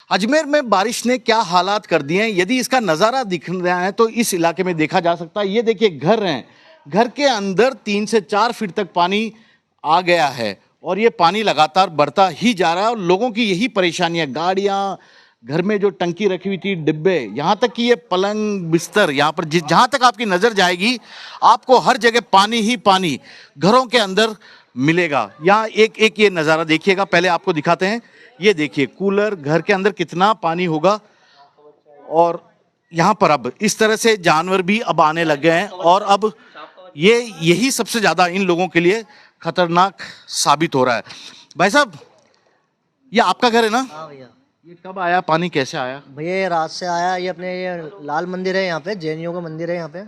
अजमेर में बारिश ने क्या हालात कर दिए हैं, यदि इसका नज़ारा दिख रहा है तो इस इलाके में देखा जा सकता है। ये देखिए घर हैं, घर के अंदर 3 से 4 फीट तक पानी आ गया है और ये पानी लगातार बढ़ता ही जा रहा है और लोगों की यही परेशानी है। गाड़ियाँ, घर में जो टंकी रखी हुई थी, डिब्बे, यहाँ तक कि ये पलंग बिस्तर, यहाँ पर जहाँ तक आपकी नज़र जाएगी आपको हर जगह पानी ही पानी घरों के अंदर मिलेगा। यहाँ एक एक ये नज़ारा देखिएगा, पहले आपको दिखाते हैं। ये देखिए कूलर, घर के अंदर कितना पानी होगा और यहाँ पर अब इस तरह से जानवर भी अब आने लग गए हैं और अब यही सबसे ज़्यादा इन लोगों के लिए खतरनाक साबित हो रहा है। भाई साहब, ये आपका घर है ना? हाँ भैया। ये कब आया पानी, कैसे आया? भैया ये रात से आया। ये अपने ये लाल मंदिर है, यहाँ पे जैनियों का मंदिर है यहाँ पे।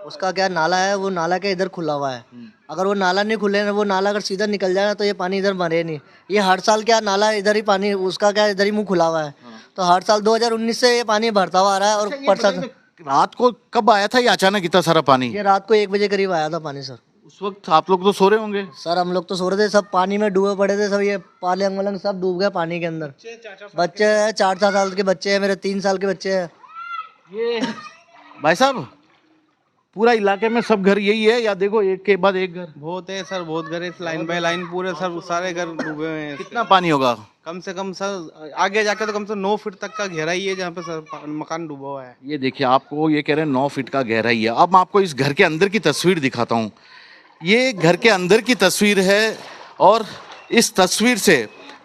उसका क्या नाला है, वो नाला के इधर खुला हुआ है। अगर वो नाला नहीं खुले ना, वो नाला अगर सीधा निकल जाए ना तो ये पानी इधर मरे नहीं। ये हर साल क्या नाला इधर ही पानी, उसका क्या इधर ही मुंह खुला हुआ है। तो हर साल 2019 से ये पानी भरता हुआ आ रहा है। और प्रशासन रात को कब आया था ये अचानक इतना सारा पानी? ये रात को 1 बजे करीब आया था पानी सर। उस वक्त आप लोग तो सो रहे होंगे? सर हम लोग तो सो रहे थे, सब पानी में डूबे पड़े थे। सब ये पालंग वलंग सब डूब गया पानी के अंदर। बच्चे हैं, 4-4 साल के बच्चे हैं, मेरे 3 साल के बच्चे हैं। ये भाई साहब, पूरा इलाके में सब घर यही है या देखो एक के बाद एक घर? बहुत है सर, बहुत घर है, लाइन बाय लाइन पूरे सर सारे घर डूबे हुए हैं। कितना पानी होगा? कम से कम सर आगे जाके तो कम से 9 फीट तक का गहराई है जहाँ पे सर मकान डूबा हुआ है। ये देखिए, आपको ये कह रहे हैं 9 फीट का गहराई है। अब मैं आपको इस घर के अंदर की तस्वीर दिखाता हूँ। ये घर के अंदर की तस्वीर है और इस तस्वीर से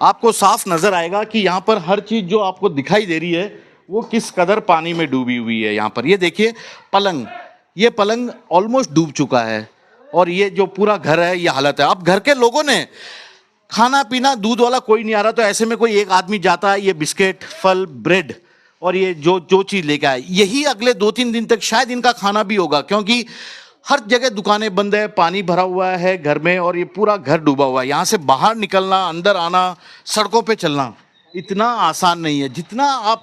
आपको साफ नजर आएगा कि यहाँ पर हर चीज जो आपको दिखाई दे रही है वो किस कदर पानी में डूबी हुई है। यहाँ पर ये देखिए पलंग, ये पलंग ऑलमोस्ट डूब चुका है और ये जो पूरा घर है ये हालत है। अब घर के लोगों ने खाना पीना, दूध वाला कोई नहीं आ रहा, तो ऐसे में कोई एक आदमी जाता है, ये बिस्किट, फल, ब्रेड और ये जो चीज लेके आए, यही अगले 2-3 दिन तक शायद इनका खाना भी होगा, क्योंकि हर जगह दुकानें बंद है, पानी भरा हुआ है घर में और ये पूरा घर डूबा हुआ है। यहाँ से बाहर निकलना, अंदर आना, सड़कों पे चलना इतना आसान नहीं है जितना आप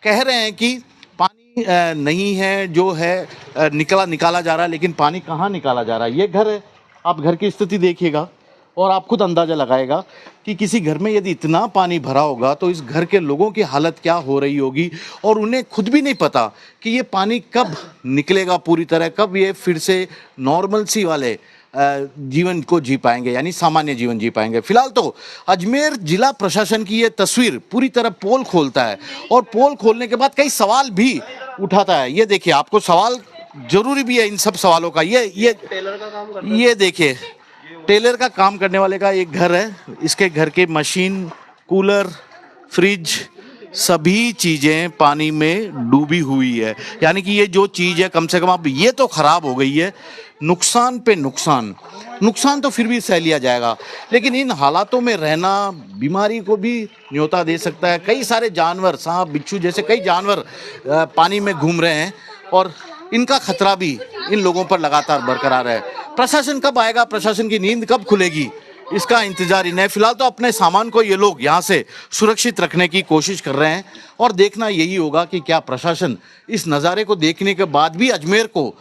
कह रहे हैं कि पानी नहीं है, जो है निकाला जा रहा है, लेकिन पानी कहाँ निकाला जा रहा है? ये घर है, आप घर की स्थिति देखिएगा और आप खुद अंदाजा लगाएगा कि किसी घर में यदि इतना पानी भरा होगा तो इस घर के लोगों की हालत क्या हो रही होगी। और उन्हें खुद भी नहीं पता कि ये पानी कब निकलेगा पूरी तरह, कब ये फिर से नॉर्मल सी वाले जीवन को जी पाएंगे, यानी सामान्य जीवन जी पाएंगे। फिलहाल तो अजमेर जिला प्रशासन की ये तस्वीर पूरी तरह पोल खोलता है और पोल खोलने के बाद कई सवाल भी उठाता है। ये देखिए, आपको सवाल जरूरी भी है इन सब सवालों का। ये देखिए, टेलर का काम करने वाले का एक घर है, इसके घर के मशीन, कूलर, फ्रिज, सभी चीजें पानी में डूबी हुई है। यानी कि ये जो चीज है कम से कम अब ये तो खराब हो गई है। नुकसान पे नुकसान तो फिर भी सह लिया जाएगा, लेकिन इन हालातों में रहना बीमारी को भी न्योता दे सकता है। कई सारे जानवर, सांप, बिच्छू जैसे कई जानवर पानी में घूम रहे हैं और इनका खतरा भी इन लोगों पर लगातार बरकरार है। प्रशासन कब आएगा, प्रशासन की नींद कब खुलेगी, इसका इंतजार ही नहीं। फिलहाल तो अपने सामान को ये लोग यहाँ से सुरक्षित रखने की कोशिश कर रहे हैं और देखना यही होगा कि क्या प्रशासन इस नज़ारे को देखने के बाद भी अजमेर को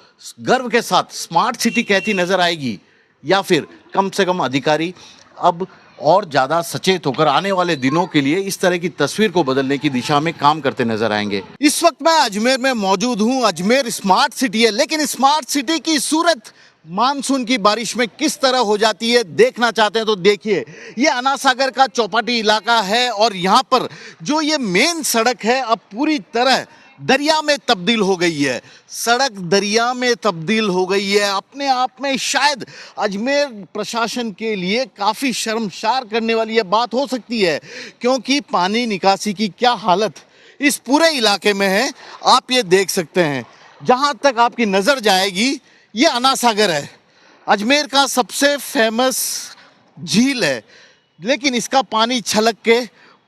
गर्व के साथ स्मार्ट सिटी कहती नजर आएगी, या फिर कम से कम अधिकारी अब और ज़्यादा सचेत होकर आने वाले दिनों के लिए इस तरह की तस्वीर को बदलने की दिशा में काम करते नजर आएंगे। इस वक्त मैं अजमेर में मौजूद हूँ। अजमेर स्मार्ट सिटी है, लेकिन स्मार्ट सिटी की सूरत मानसून की बारिश में किस तरह हो जाती है देखना चाहते हैं तो देखिए, ये अन्ना सागर का चौपाटी इलाका है और यहाँ पर जो ये मेन सड़क है अब पूरी तरह दरिया में तब्दील हो गई है। सड़क दरिया में तब्दील हो गई है। अपने आप में शायद अजमेर प्रशासन के लिए काफ़ी शर्मसार करने वाली ये बात हो सकती है, क्योंकि पानी निकासी की क्या हालत इस पूरे इलाके में है आप ये देख सकते हैं। जहाँ तक आपकी नज़र जाएगी ये अन्ना सागर है, अजमेर का सबसे फेमस झील है, लेकिन इसका पानी छलक के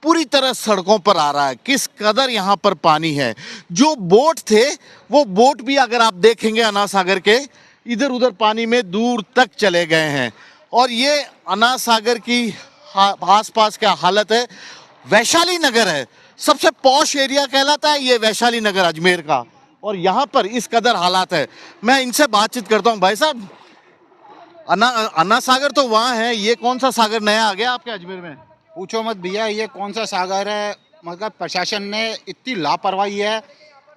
पूरी तरह सड़कों पर आ रहा है। किस कदर यहाँ पर पानी है। जो बोट थे वो बोट भी अगर आप देखेंगे अन्ना सागर के इधर उधर पानी में दूर तक चले गए हैं। और ये अन्ना सागर की आसपास क्या हालत है। वैशाली नगर है, सबसे पॉश एरिया कहलाता है ये वैशाली नगर अजमेर का, और यहाँ पर इस कदर हालात है। मैं इनसे बातचीत करता हूँ। भाई साहब, अन्ना सागर तो वहाँ है, ये कौन सा सागर नया आ गया आपके अजमेर में? पूछो मत भैया, ये कौन सा सागर है, मगर प्रशासन ने इतनी लापरवाही है,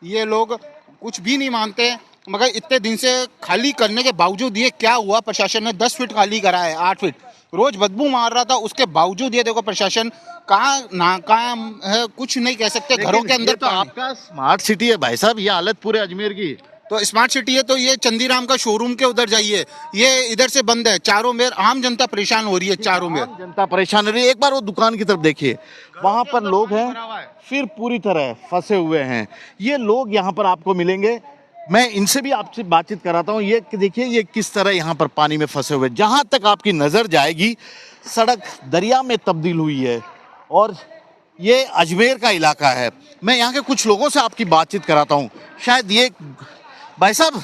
ये लोग कुछ भी नहीं मानते। मगर इतने दिन से खाली करने के बावजूद ये क्या हुआ, प्रशासन ने 10 फीट खाली करा है, 8 फीट रोज बदबू मार रहा था, उसके बावजूद ये देखो प्रशासन कहाँ नाकाम है, कुछ नहीं कह सकते। घरों के अंदर तो आपका स्मार्ट सिटी है भाई साहब, ये हालत पूरे अजमेर की। तो स्मार्ट सिटी है, तो ये चंदीराम का शोरूम के उधर जाइए, ये इधर से बंद है, चारों में आम जनता परेशान हो रही है, चारों में जनता परेशान हो रही है। एक बार वो दुकान की तरफ देखिए, वहां पर लोग हैं फिर पूरी तरह फंसे हुए हैं। ये लोग यहाँ पर आपको मिलेंगे, मैं इनसे भी आपसे बातचीत कराता हूँ। ये देखिए ये किस तरह यहाँ पर पानी में फंसे हुए, जहाँ तक आपकी नज़र जाएगी सड़क दरिया में तब्दील हुई है और ये अजमेर का इलाका है। मैं यहाँ के कुछ लोगों से आपकी बातचीत कराता हूँ। शायद ये भाई साहब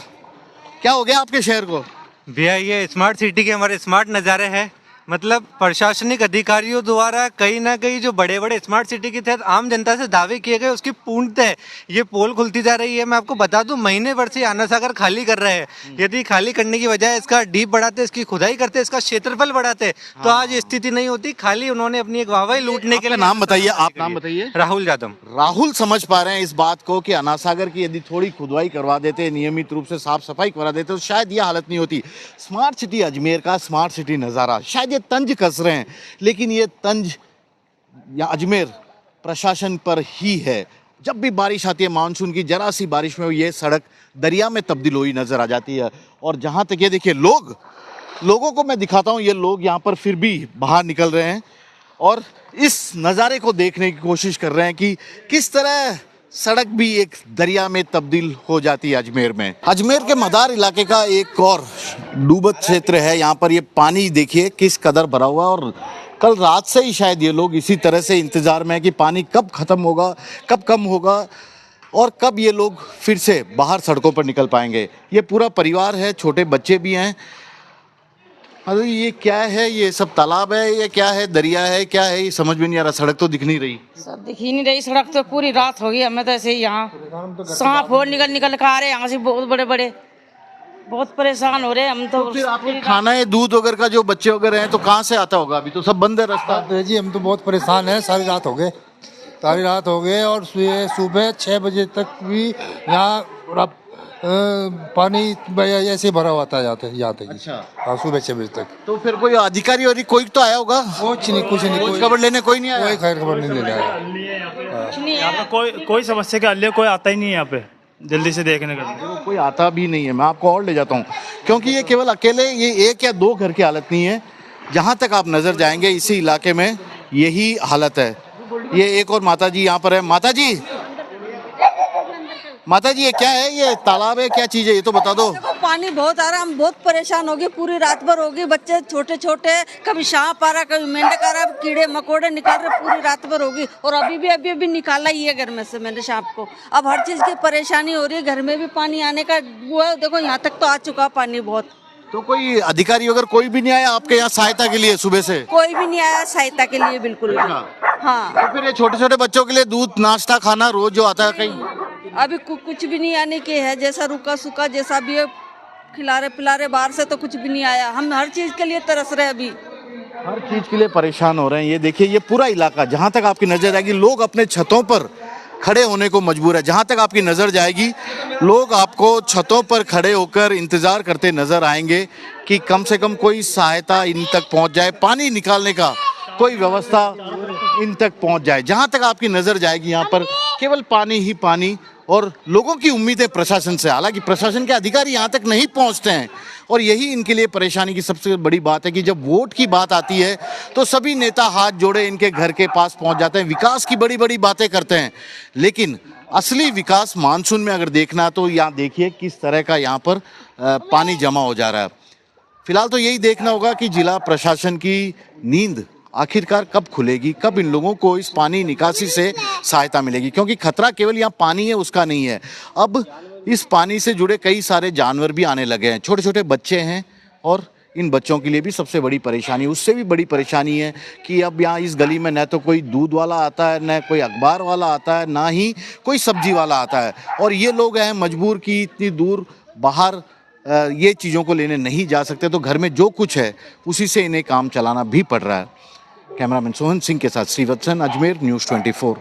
क्या हो गया आपके शहर को? भैया ये स्मार्ट सिटी के हमारे स्मार्ट नज़ारे हैं, मतलब प्रशासनिक अधिकारियों द्वारा कहीं ना कहीं जो बड़े बड़े स्मार्ट सिटी के तहत आम जनता से दावे किए गए उसकी पूर्णतः ये पोल खुलती जा रही है। मैं आपको बता दूं, महीने भर से आना सागर खाली कर रहे हैं। यदि खाली करने की बजाय इसका डीप बढ़ाते, इसकी खुदाई करते, इसका क्षेत्रफल बढ़ाते तो आज ये स्थिति नहीं होती। खाली उन्होंने अपनी एक वाहवाही लूटने के लिए। नाम बताइए, आप नाम बताइए। राहुल यादव। राहुल समझ पा रहे हैं इस बात को कि अनासागर की यदि थोड़ी खुदवाई करवा देते, नियमित रूप से साफ सफाई करवा देते तो शायद ये हालत नहीं होती। स्मार्ट सिटी अजमेर का स्मार्ट सिटी नज़ारा, शायद ये तंज कस रहे हैं, लेकिन ये तंज या अजमेर प्रशासन पर ही है। जब भी बारिश आती है, मानसून की जरा सी बारिश में ये सड़क दरिया में तब्दील हुई नजर आ जाती है। और जहां तक ये देखिए लोगों को मैं दिखाता हूं, ये लोग यहाँ पर फिर भी बाहर निकल रहे हैं और इस नज़ारे को देखने की कोशिश कर रहे हैं कि किस तरह सड़क भी एक दरिया में तब्दील हो जाती है अजमेर में। अजमेर के मदार इलाके का एक और डूबत क्षेत्र है। यहाँ पर ये पानी देखिए किस कदर भरा हुआ है और कल रात से ही शायद ये लोग इसी तरह से इंतजार में है कि पानी कब खत्म होगा, कब कम होगा और कब ये लोग फिर से बाहर सड़कों पर निकल पाएंगे। ये पूरा परिवार है, छोटे बच्चे भी हैं। अरे ये क्या है, ये सब तालाब है, ये क्या है, दरिया है, क्या है, ये समझ में नहीं आ रहा। सड़क तो दिख नहीं रही, सब दिख ही नहीं रही सड़क, तो पूरी रात हो गई। हमें तो ऐसे ही यहाँ सांप हो निकल कर आ रहे हैं यहाँ से, बहुत बड़े बड़े, बहुत परेशान हो रहे हैं हम तो। फिर आपके खाना है, दूध वगैरह का जो बच्चे वगैरह हैं तो कहाँ से आता होगा? अभी तो सब बंद है रास्ता। जी हम तो बहुत परेशान हैं, सारी रात हो गए और सुबह 6 बजे तक भी यहाँ पानी ऐसे भरा हुआ था यहाँ तक। अच्छा। हाँ, सुबह 6 बजे तक। तो फिर कोई अधिकारी और कोई तो आया होगा? कुछ नहीं, खबर लेने कोई नहीं आया? कोई खैर खबर नहीं लेने आया। यहाँ पे कोई समस्या का हल कोई आता ही नहीं है यहाँ पे जल्दी से देखने का। कोई आता भी नहीं है। मैं आपको और ले जाता हूँ, क्योंकि ये केवल अकेले ये 1 या 2 घर की हालत नहीं है। जहाँ तक आप नजर जाएंगे इसी इलाके में यही हालत है। ये एक और माता जी यहाँ पर है। माता जी ये क्या है, ये तालाब है, क्या चीज है, ये तो बता दो। देखो पानी बहुत आ रहा, हम बहुत परेशान हो गए, पूरी रात भर हो गई। बच्चे छोटे छोटे, कभी सांप आ रहा, कभी मेंढक आ रहा, कीड़े मकोड़े निकाल रहे, पूरी रात भर हो गई। और अभी निकाला ही है घर में से मैंने सांप को। अब हर चीज की परेशानी हो रही है, घर में भी पानी आने का वो है। देखो यहाँ तक तो आ चुका पानी बहुत। तो कोई अधिकारी अगर कोई भी नहीं आया आपके यहाँ सहायता के लिए? सुबह से कोई भी नहीं आया सहायता के लिए, बिल्कुल। हाँ। तो फिर ये छोटे छोटे बच्चों के लिए दूध, नाश्ता, खाना रोज जो आता है कहीं अभी कुछ भी नहीं आने के है। जैसा रुका सूखा जैसा भी है, खिला रहे बाहर से, तो कुछ भी नहीं आया। हम हर चीज के लिए तरस रहे, अभी हर चीज के लिए परेशान हो रहे हैं। ये देखिए ये पूरा इलाका, जहाँ तक आपकी नजर जाएगी लोग अपने छतों पर खड़े होने को मजबूर है। जहाँ तक आपकी नजर जाएगी लोग आपको छतों पर खड़े होकर इंतजार करते नजर आएंगे कि कम से कम कोई सहायता इन तक पहुँच जाए, पानी निकालने का कोई व्यवस्था इन तक पहुँच जाए। जहाँ तक आपकी नजर जाएगी यहाँ पर केवल पानी ही पानी और लोगों की उम्मीदें प्रशासन से। हालांकि प्रशासन के अधिकारी यहाँ तक नहीं पहुँचते हैं और यही इनके लिए परेशानी की सबसे बड़ी बात है कि जब वोट की बात आती है तो सभी नेता हाथ जोड़े इनके घर के पास पहुँच जाते हैं, विकास की बड़ी बड़ी बातें करते हैं, लेकिन असली विकास मानसून में अगर देखना तो यहाँ देखिए किस तरह का यहाँ पर पानी जमा हो जा रहा है। फिलहाल तो यही देखना होगा कि जिला प्रशासन की नींद आखिरकार कब खुलेगी, कब इन लोगों को इस पानी निकासी से सहायता मिलेगी, क्योंकि खतरा केवल यहाँ पानी है उसका नहीं है। अब इस पानी से जुड़े कई सारे जानवर भी आने लगे हैं, छोटे छोटे बच्चे हैं और इन बच्चों के लिए भी सबसे बड़ी परेशानी, उससे भी बड़ी परेशानी है कि अब यहाँ इस गली में न तो कोई दूध वाला आता है, न कोई अखबार वाला आता है, ना ही कोई सब्जी वाला आता है और ये लोग हैं मजबूर कि इतनी दूर बाहर ये चीज़ों को लेने नहीं जा सकते, तो घर में जो कुछ है उसी से इन्हें काम चलाना भी पड़ रहा है। कैमरामैन सोहन सिंह के साथ श्रीवत्सन, अजमेर, न्यूज़ 24।